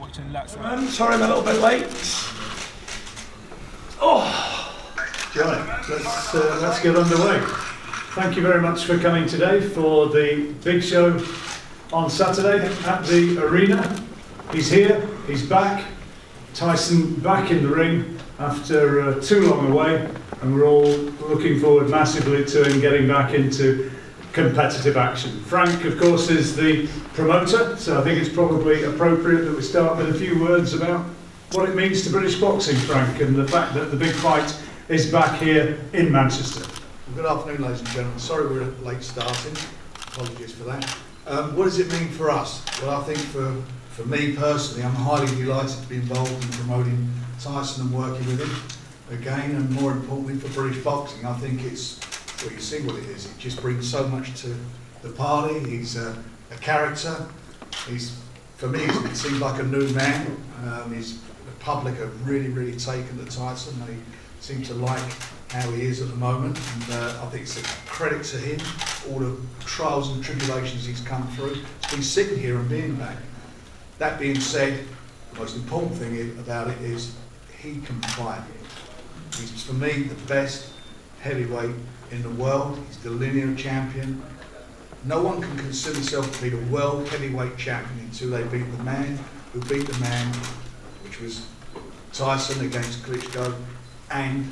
watching lots of... Sorry I'm a little bit late. Right, let's get underway. Thank you very much for coming today for the big show on Saturday at the arena. He's here, he's back. Tyson back in the ring after too long away, and we're all looking forward massively to him getting back into competitive action. Frank, of course, is the promoter, so I think it's probably appropriate that we start with a few words about what it means to British boxing, Frank, and the fact that the big fight is back here in Manchester. Well, good afternoon, ladies and gentlemen. Sorry we're late starting. Apologies for that. What does it mean for us? Well, I think for me personally, I'm highly delighted to be involved in promoting Tyson and working with him again, and more importantly for British boxing. I think it's, well, you see what it is. It just brings so much to the party. He's a character. For me, it seems like a new man. The public have really taken to Tyson. They seem to like how he is at the moment, and I think it's a credit to him, all the trials and tribulations he's come through. He's sitting here and being back. That being said, the most important thing about it is he can fight. He's, for me, the best heavyweight in the world. He's the linear champion. No one can consider himself to be the world heavyweight champion until they beat the man who beat the man, which was Tyson against Klitschko, and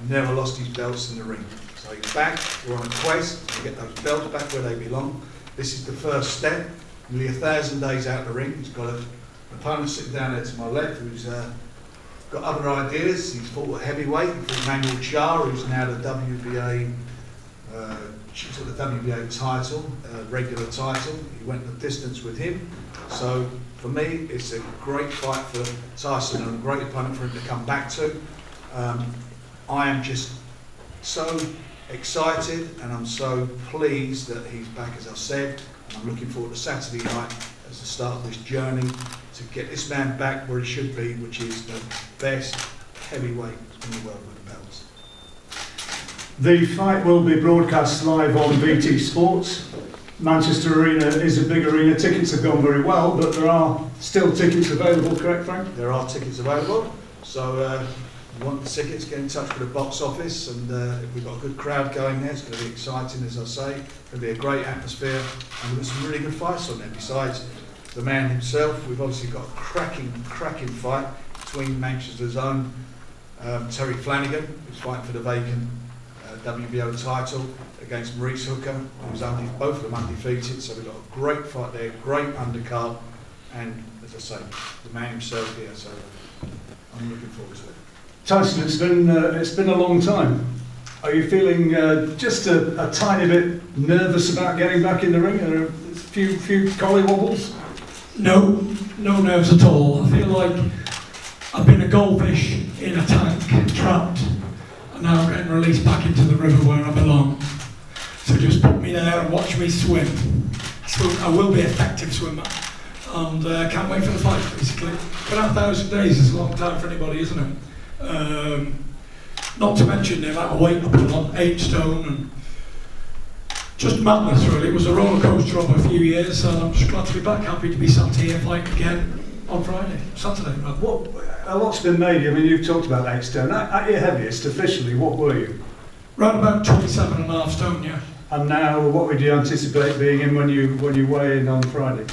never lost his belts in the ring. So he's back. We're on a quest to get those belts back where they belong. This is the first step. Nearly 1,000 days out of the ring. He's got an opponent sitting down there to my left who's got other ideas. He's fought a heavyweight. He fought Manuel Char, who's now the WBA. She took the WBA title, regular title. He went the distance with him. So for me, it's a great fight for Tyson and a great opponent for him to come back to. I am just so excited and I'm so pleased that he's back, as I said. And I'm looking forward to Saturday night as the start of this journey to get this man back where he should be, which is the best heavyweight in the world with the belts. The fight will be broadcast live on BT Sports. Manchester Arena is a big arena. Tickets have gone very well, but there are still tickets available, correct, Frank? There are tickets available, so if you want the tickets, get in touch with the box office, and if we've got a good crowd going there, it's going to be exciting, as I say. It's going to be a great atmosphere, and we've got some really good fights on there. Besides the man himself, we've obviously got a cracking fight between Manchester's own Terry Flanagan, who's fighting for the vacant WBO title, against Maurice Hooker, who's both of them undefeated. So we've got a great fight there, great undercard, and as I say, the man himself here. So I'm looking forward to it. Tyson, it's been a long time. Are you feeling just a tiny bit nervous about getting back in the ring? Are there a few collie wobbles? No nerves at all. I feel like I've been a goldfish in a tank, trapped, and now I'm getting released back into the river where I belong. So just put me there and watch me swim. I will be an effective swimmer, and can't wait for the fight, basically. But 1,000 days is a long time for anybody, isn't it? Not to mention the amount of weight I put on, 8 stone, and just madness really. It was a roller coaster of a few years, and I'm just glad to be back, happy to be sat here fighting again on Saturday. What, a lot's been made. I mean, you've talked about 8 stone. At your heaviest, officially, what were you? Around about 27.5 stone, yeah. And now, what would you anticipate being in when you weigh in on Friday?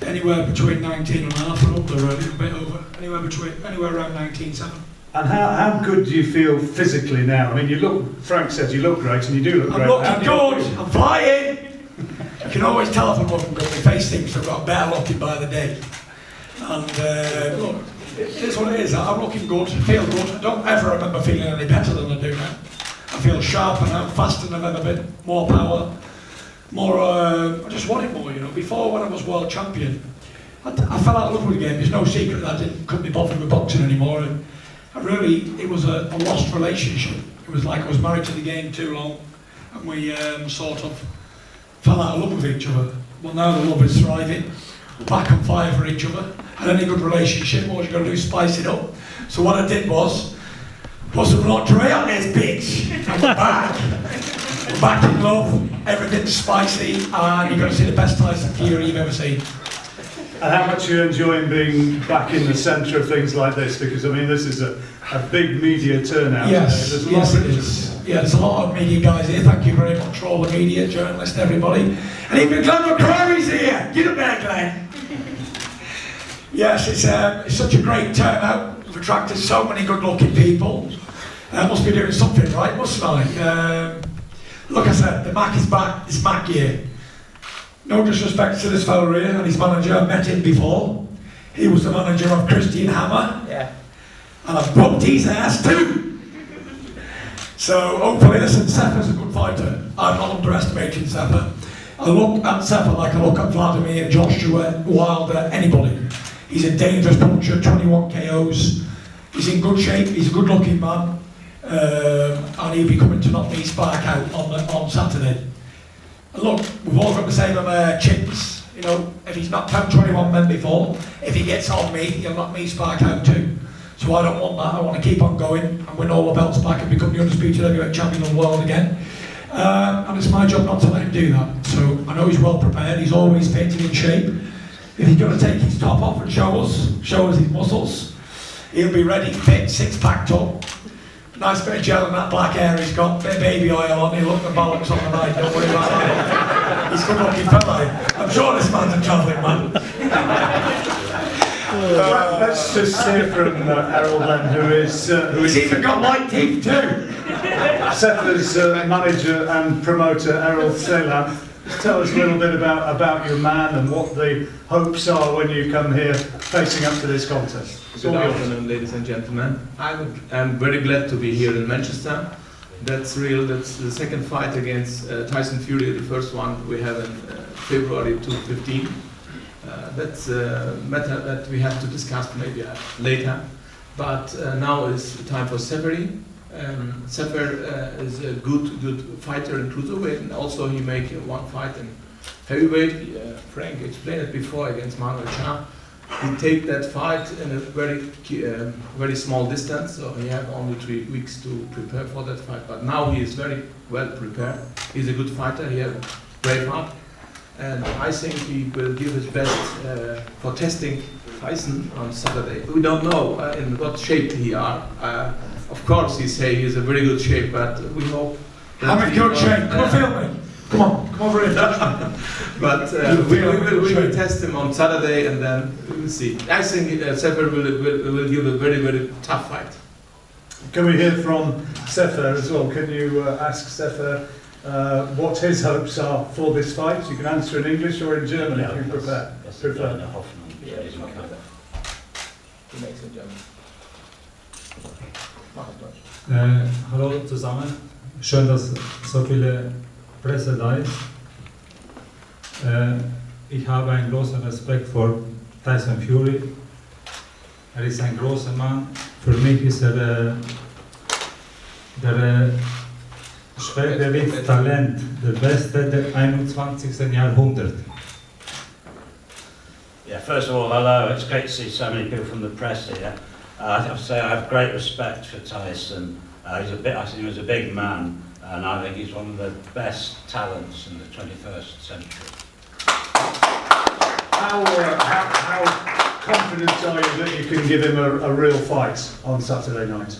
Anywhere between 19.5 and up, really, a bit over. Anywhere around 19.7. And how good do you feel physically now? I mean, Frank says you look great, and you do look great. I'm looking good, I'm flying! You can always tell if I'm looking good. My face seems to have got better looking by the day. And look, it is what it is. I'm looking good, feel good. I don't ever remember feeling any better than I do now. I feel sharper now, faster than I've ever been, more power, more, I just wanted more, you know. Before, when I was world champion, I fell out of love with the game. There's no secret that I couldn't be bothered with boxing anymore. And it was a lost relationship. It was like I was married to the game too long, and we sort of fell out of love with each other. Well, now the love is thriving. We're back on fire for each other. And any good relationship, what you got to do is spice it up. So what I did was put some lingerie on this bitch. And we're back. We're back in love. Everything's spicy, and you're going to see the best Tyson Fury you've ever seen. And how much are you enjoying being back in the centre of things like this? Because, I mean, this is a big media turnout Yes, today. There's a lot yes of it interest. is. Yeah, there's a lot of media guys here. Thank you very much for all the media, journalists, everybody. And even Glenn McCrory's here. Get up there, Glenn. Yes, it's such a great turnout. We've attracted so many good-looking people. Must be doing something right, mustn't I? Like I said, the Mac is back. It's Mac year. No disrespect to this fellow here and his manager. I've met him before. He was the manager of Christian Hammer. Yeah. And I've whooped his ass too. So hopefully, listen, Sefer's a good fighter. I'm not underestimating Sefer. I look at Sefer like I look at Vladimir, Joshua, Wilder, anybody. He's a dangerous puncher, 21 KOs. He's in good shape, he's a good looking man. And he'll be coming to knock me spark out on Saturday. And look, we've all got the same chips. You know, if he's knocked out 21 men before, if he gets on me, he'll knock me spark out too. So I don't want that. I want to keep on going and win all the belts back and become the undisputed heavyweight champion of the world again. And it's my job not to let him do that. So I know he's well prepared. He's always fit and in shape. If he's going to take his top off and show us his muscles, he'll be ready, fit, six-packed up. Nice bit of gel in that black hair he's got, bit of baby oil on, he'll look the bollocks on the night, don't worry about that. He's a good looking fella. I'm sure this man's a travelling man. Let's just hear from Errol then, who He's is even got white teeth too. Sefer's manager and promoter, Errol Selam. Just tell us a little bit about your man and what the hopes are when you come here facing up to this contest. Good afternoon, ladies and gentlemen. I'm very glad to be here in Manchester. That's real. That's the second fight against Tyson Fury. The first one we have in February 2015. That's a matter that we have to discuss maybe later. But now is time for Seferi. Sefer is a good fighter in cruiserweight, and also he make one fight in heavyweight. Frank explained it before against Manuel Shah. He take that fight in a very small distance, so he had only 3 weeks to prepare for that fight. But now he is very well prepared. He's a good fighter. He has a brave heart, and I think he will give his best for testing Tyson on Saturday. We don't know in what shape he are. Of course, he say he's in very good shape, but we hope. I'm in good shape. Come on, feel me. Come over here, touch me. But we will test him on Saturday, and then we will see. I think Sefer will give a very tough fight. Can we hear from Sefer as well? Can you ask Sefer what his hopes are for this fight? You can answer in English or in German if you prefer. He makes it German. Hallo zusammen, schön, dass so viele Presse da ist. Ich habe einen großen Respekt vor Tyson Fury. Er ist ein großer Mann. Für mich ist er der Schwergewicht-Talent, der Beste des 21. Jahrhunderts. Yeah, first of all, hello. It's great to see so many people from the press here. I have to say I have great respect for Tyson. I think he was a big man, and I think he's one of the best talents in the 21st century. How confident are you that you can give him a real fight on Saturday night?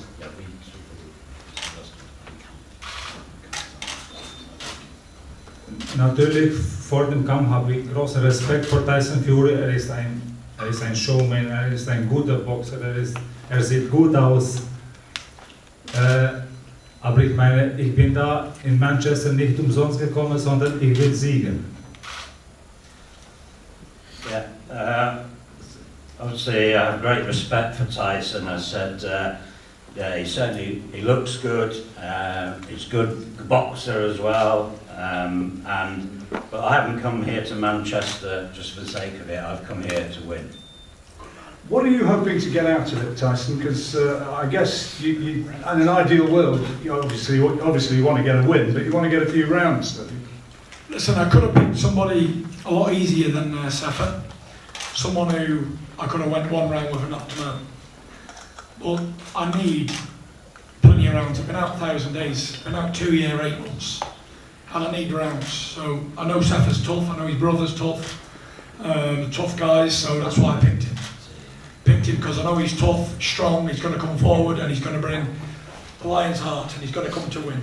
Natürlich, vor dem Kampf habe ich großen Respekt vor Tyson Fury. Er ist ein Showman, er ist ein guter Boxer, er sieht gut aus. Aber ich meine, ich bin da in Manchester nicht umsonst gekommen, sondern ich will siegen. Yeah, obviously I have great respect for Tyson. I said, yeah, he looks good. He's a good boxer as well. But I haven't come here to Manchester just for the sake of it. I've come here to win. What are you hoping to get out of it, Tyson? Because I guess you, in an ideal world, you obviously you want to get a win, but you want to get a few rounds, don't you? Listen, I could have picked somebody a lot easier than Sefer. Someone who I could have went one round with and knocked him out. But I need plenty of rounds. I've been out 1,000 days, been out 2 years, 8 months, and I need rounds. So I know Sefer's tough, I know his brother's tough, tough guys, so that's why I picked him. Picked him because I know he's tough, strong, he's going to come forward and he's going to bring the lion's heart and he's going to come to win.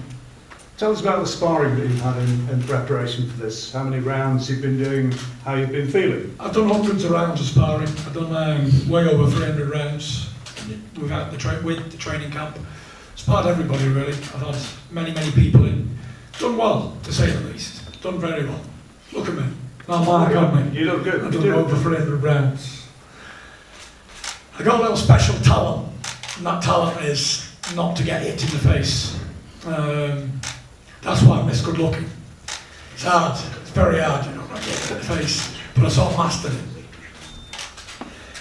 Tell us about the sparring that you've had in preparation for this. How many rounds you've been doing, how you've been feeling? I've done hundreds of rounds of sparring. I've done way over 300 rounds without with the training camp. Sparred everybody really. I've had many people in. Done well, to say the least. Done very well. Look at me. Now Mark on me. You look good. I've You done do. over 300 rounds. I got a little special talent, and that talent is not to get hit in the face. That's why I'm this good looking. It's hard, it's very hard, not to get hit in the face, but I sort of mastered it.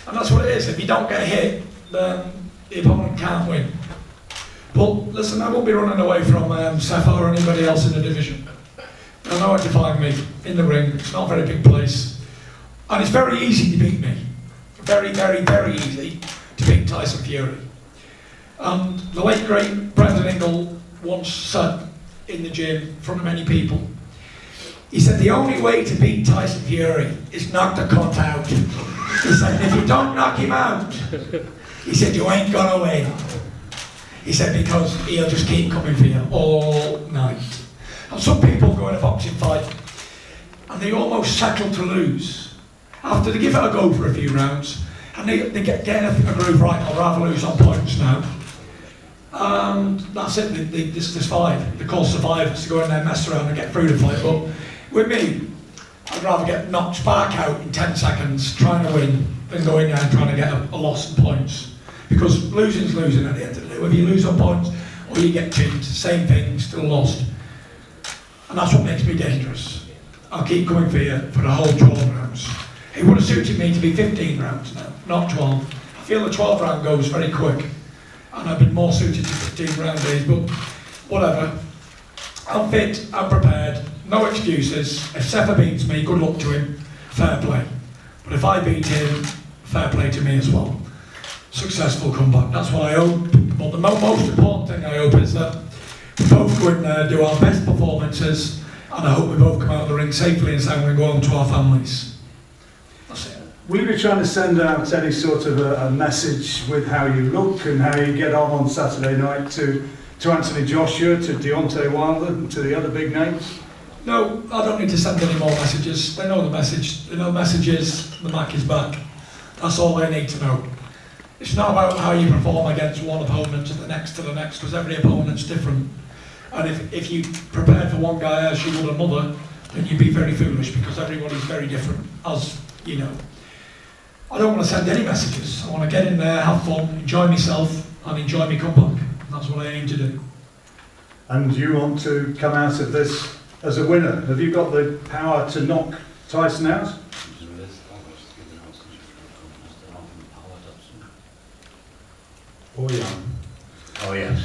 And that's what it is, if you don't get hit, then the opponent can't win. But listen, I won't be running away from Sefer or anybody else in the division. They'll know how to find me in the ring. It's not a very big place. And it's very easy to beat me. Very easy to beat Tyson Fury. And the late great Brendan Ingle once said in the gym in front of many people, he said the only way to beat Tyson Fury is knock the cunt out. He said if you don't knock him out, he said you ain't gonna win. He said because he'll just keep coming for you all night. And some people go in a boxing fight and they almost settle to lose after they give it a go for a few rounds and they get a groove right. I'll rather lose on points now. And that's it. There's five. They're called survivors. They go in there, mess around and get through the fight. But with me, I'd rather get knocked spark out in 10 seconds trying to win than go in there and trying to get a loss in points. Because losing's losing at the end of the day. Whether you lose on points or you get chipped, same thing, still lost. And that's what makes me dangerous. I'll keep coming for you for the whole 12 rounds. It would have suited me to be 15 rounds now, not 12. I feel the 12 round goes very quick. And I've been more suited to 15 round days, but whatever. I'm fit, I'm prepared, no excuses. If Sefer beats me, good luck to him, fair play. But if I beat him, fair play to me as well. Successful comeback, that's what I hope. But the most important thing I hope is that we both go in there, do our best performances, and I hope we both come out of the ring safely and sound and go home to our families. That's it. Will you be trying to send out any sort of a message with how you look and how you get on Saturday night to Anthony Joshua, to Deontay Wilder, and to the other big names? No, I don't need to send any more messages. They know the message. They know the message is the Mac is back. That's all they need to know. It's not about how you perform against one opponent to the next, because every opponent's different. And if you prepare for one guy as you would another, then you'd be very foolish, because everybody's very different, as you know. I don't want to send any messages. I want to get in there, have fun, enjoy myself, and enjoy my comeback. That's what I aim to do. And you want to come out of this as a winner. Have you got the power to knock Tyson out? Oh ja. Oh yes.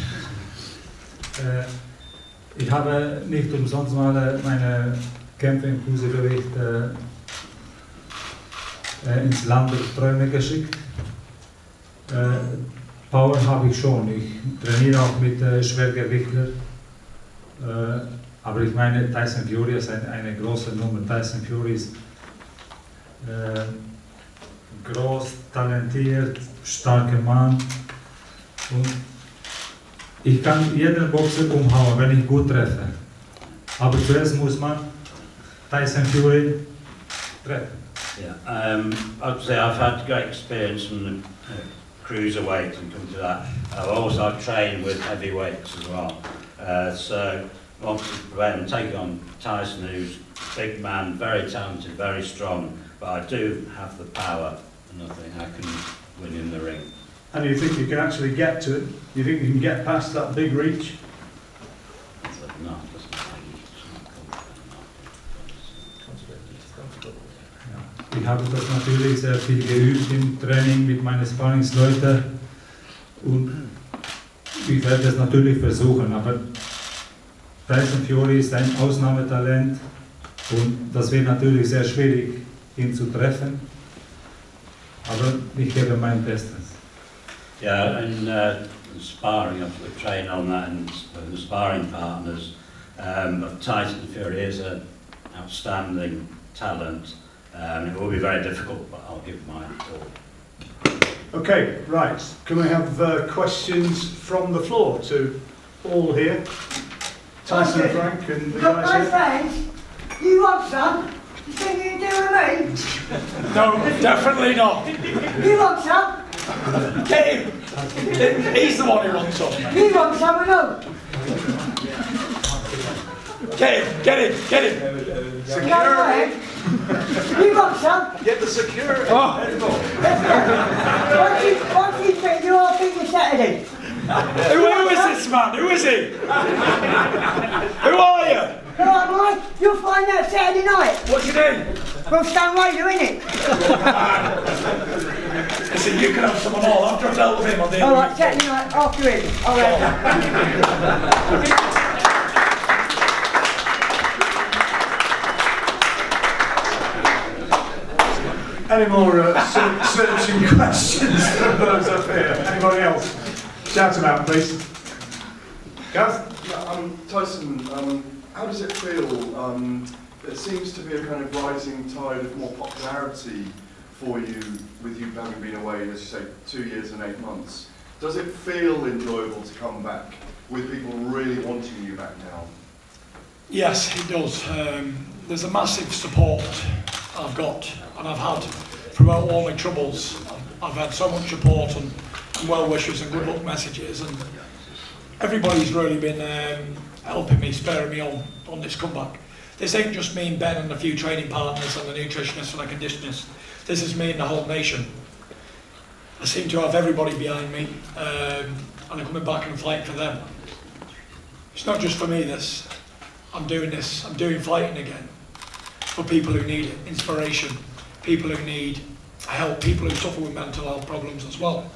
Ich habe nicht umsonst mal meine Kämpfe im Cruisergewicht ins Land der Träume geschickt. Power habe ich schon. Ich trainiere auch mit Schwergewichtlern. Aber ich meine, Tyson Fury ist eine große Nummer. Tyson Fury ist groß, talentiert, starker Mann. Und ich kann jeden Boxer umhauen, wenn ich gut treffe. Aber zuerst muss man Tyson Fury treffen. Yeah, I'd say I've had great experience from the cruiserweight and come to that. I've trained with heavyweights as well. So when taking on Tyson, who's a big man, very talented, very strong, but I do have the power, and I think I can win in the ring. And you think you can actually get to it? You think you can get past that big reach? No, Ich habe das natürlich sehr viel geübt im Training mit meinen Sparringsleuten und ich werde es natürlich versuchen, aber Tyson Fury ist ein Ausnahmetalent und das wird natürlich sehr schwierig, ihn zu treffen, aber ich gebe mein Bestes. Yeah, and sparring, I've trained on that, and the sparring partners. But Tyson Fury is an outstanding talent, It will be very difficult, but I'll give mine all. Okay, right. Can we have questions from the floor to all here? Tyson and Frank and the Got guys my here. friends. You want some? You think you can do with me? No, definitely not. You want some? Get him. He's the one who wants some. You want some or no? Get him. Go ahead. You want some? Get the security. What do you think? You all think you're Saturday? Who is this man? Who is he? Who are you? All right, Mike. You'll find out Saturday night. What's your name? Well, Stan Raider, innit? Listen, you can have some and all. After I've dealt with him, I'll deal All with right, you. Saturday night after him. All right. Any more searching questions from those up here? Anybody else? Shout them out, please. Gav? Yeah, Tyson, how does it feel? There seems to be a kind of rising tide of more popularity for you, with you having been away, as you say, 2 years and 8 months. Does it feel enjoyable to come back, with people really wanting you back now? Yes, it does. There's a massive support I've got, and I've had throughout all my troubles. I've had so much support and well wishes and good luck messages, and everybody's really been helping me, spurring me on this comeback. This ain't just me and Ben and a few training partners and the nutritionists and the conditioners. This is me and the whole nation. I seem to have everybody behind me, and I'm coming back and fighting for them. It's not just for me, this. I'm doing fighting again for people who need inspiration, people who need help, people who suffer with mental health problems as well.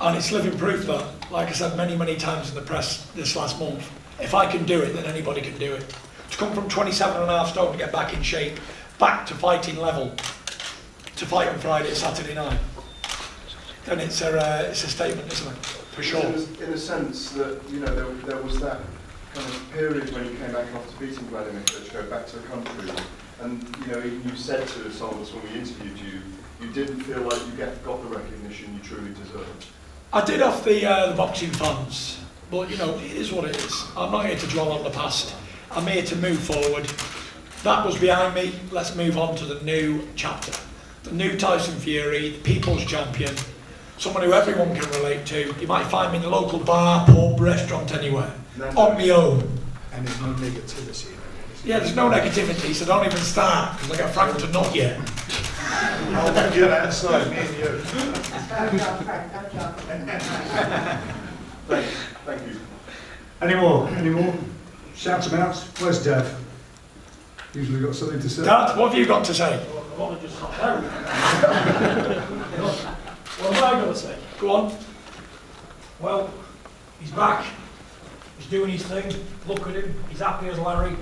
And it's living proof that, like I said many times in the press this last month, if I can do it, then anybody can do it. To come from 27.5 stone to get back in shape, back to fighting level, to fight on Friday, Saturday night, then it's a statement, isn't it? For sure. In a sense that, you know, there was that kind of period when you came back after beating Vladimir to go back to the country, and you know, even you said to some of us when we interviewed you, you didn't feel like you got the recognition you truly deserved. I did off the boxing fans, but you know, it is what it is. I'm not here to dwell on the past. I'm here to move forward. That was behind me. Let's move on to the new chapter. The new Tyson Fury, the people's champion, someone who everyone can relate to. You might find me in a local bar, pub, restaurant, anywhere, on my own. And there's no negativity. Yeah, there's no negativity, so don't even start, because I got Frank to not yet. I'll get outside, me and you. Thank you. Any more? Shout them out. Where's Dev? Usually got something to say. Dad, what have you got to say? I want to just hop out. What have I got to say? Go on. Well, he's back. He's doing his thing. Look at him. He's happy as Larry.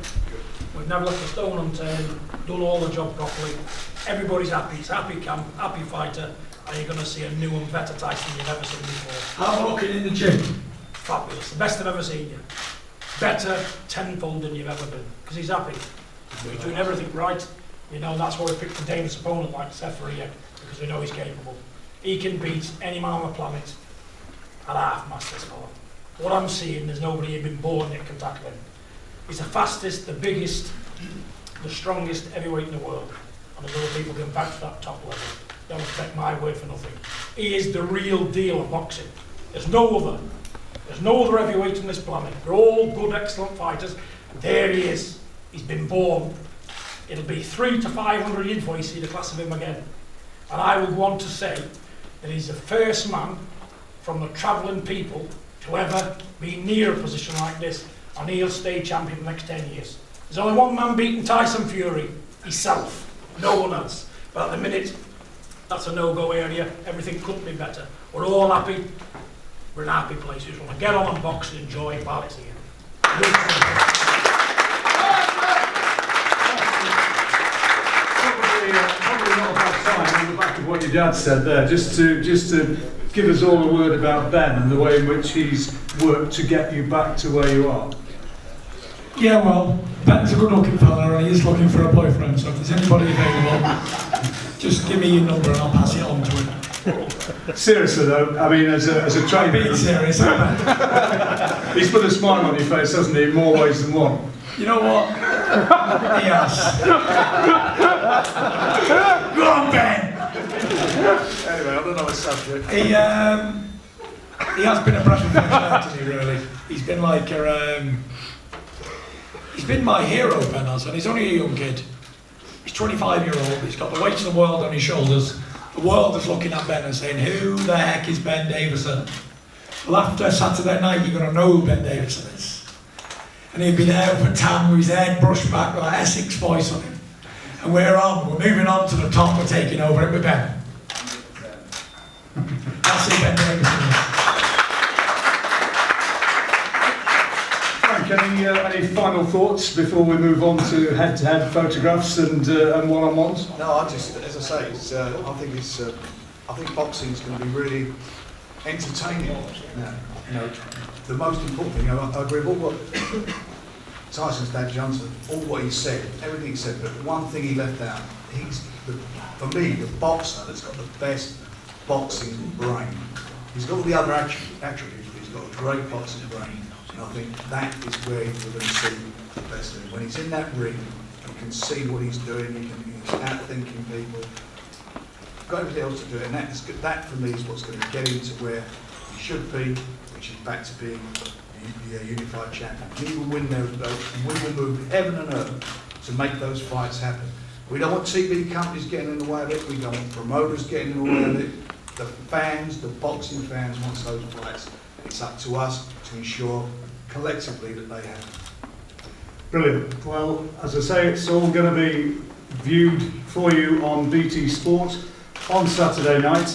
We've never left a stone unturned. Done all the job properly. Everybody's happy. It's happy camp, happy fighter. And you're going to see a new and better Tyson you've ever seen before. How am I looking in the gym? Fabulous. The best I've ever seen you. Better tenfold than you've ever been. Because he's happy. He's doing everything right. You know, that's why we picked a dangerous opponent like Seferi, because we know he's capable. He can beat any man on the planet at half-mast, this fella. What I'm seeing, there's nobody who's been born that can tackle him. He's the fastest, the biggest, the strongest heavyweight in the world. And there's other people going back to that top level. Don't expect my word for nothing. He is the real deal of boxing. There's no other. There's no other heavyweight on this planet. They're all good, excellent fighters. And there he is. He's been born. It'll be 300 to 500 years before you see the class of him again. And I would want to say that he's the first man from the travelling people to ever be near a position like this, and he'll stay champion for the next 10 years. There's only one man beating Tyson Fury, himself, no one else. But at the minute, that's a no-go area, everything couldn't be better. We're all happy, we're in a happy place. We just want to get on and box and enjoy while it's here. Probably not a bad time on the back of what your dad said there, just to give us all a word about Ben and the way in which he's worked to get you back to where you are. Yeah, well, Ben's a good-looking fella and he is looking for a boyfriend, so if there's anybody available, just give me your number and I'll pass it on to him. Seriously though, I mean, as a I'm trainer, being serious, aren't I? he's put a smile on your face, hasn't he, in more ways than one. You know what? He has. Go on, Ben! Anyway, on another subject. He has been a breath of fresh air to me, really. He's been like he's been my hero, Ben has, and he's only a young kid. He's 25-year-old, he's got the weight of the world on his shoulders. The world is looking at Ben and saying, who the heck is Ben Davison? Well, after Saturday night, you're going to know who Ben Davison is. And he'd be there with a tan with his head brushed back with an Essex voice on him. And we're moving on to the top, we're taking over it with Ben. That's who Ben Davison is. Frank, any final thoughts before we move on to head-to-head photographs and one-on-ones? No, I just, as I say, I think boxing is going to be really entertaining. You know, the most important thing, I agree with all what Tyson's dad Johnson, all what he said, everything he said, but one thing he left out, for me, the boxer that's got the best boxing brain. He's got all the other attributes, but he's got a great boxing brain. And I think that is where we're going to see the best of him. When he's in that ring, you can see what he's doing, he's out-thinking people. Got everything else to do it, and that for me is what's going to get him to where he should be, which is back to being a unified champion. He will win those belts, and we will move heaven and earth to make those fights happen. We don't want TV companies getting in the way of it, we don't want promoters getting in the way of it. The fans, the boxing fans want those fights. It's up to us to ensure collectively that they happen. Brilliant. Well, as I say, it's all going to be viewed for you on BT Sport on Saturday night.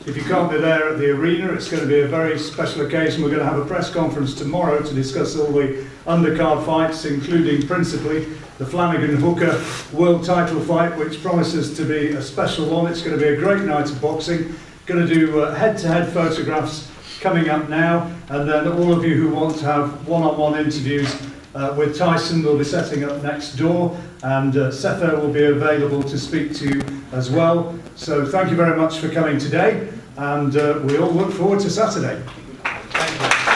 If you can't be there at the arena, it's going to be a very special occasion. We're going to have a press conference tomorrow to discuss all the undercard fights, including principally the Flanagan Hooker world title fight, which promises to be a special one. It's going to be a great night of boxing. Going to do head-to-head photographs coming up now, and then all of you who want to have one-on-one interviews with Tyson will be setting up next door, and Sefer will be available to speak to you as well. So thank you very much for coming today, and we all look forward to Saturday. Thank you.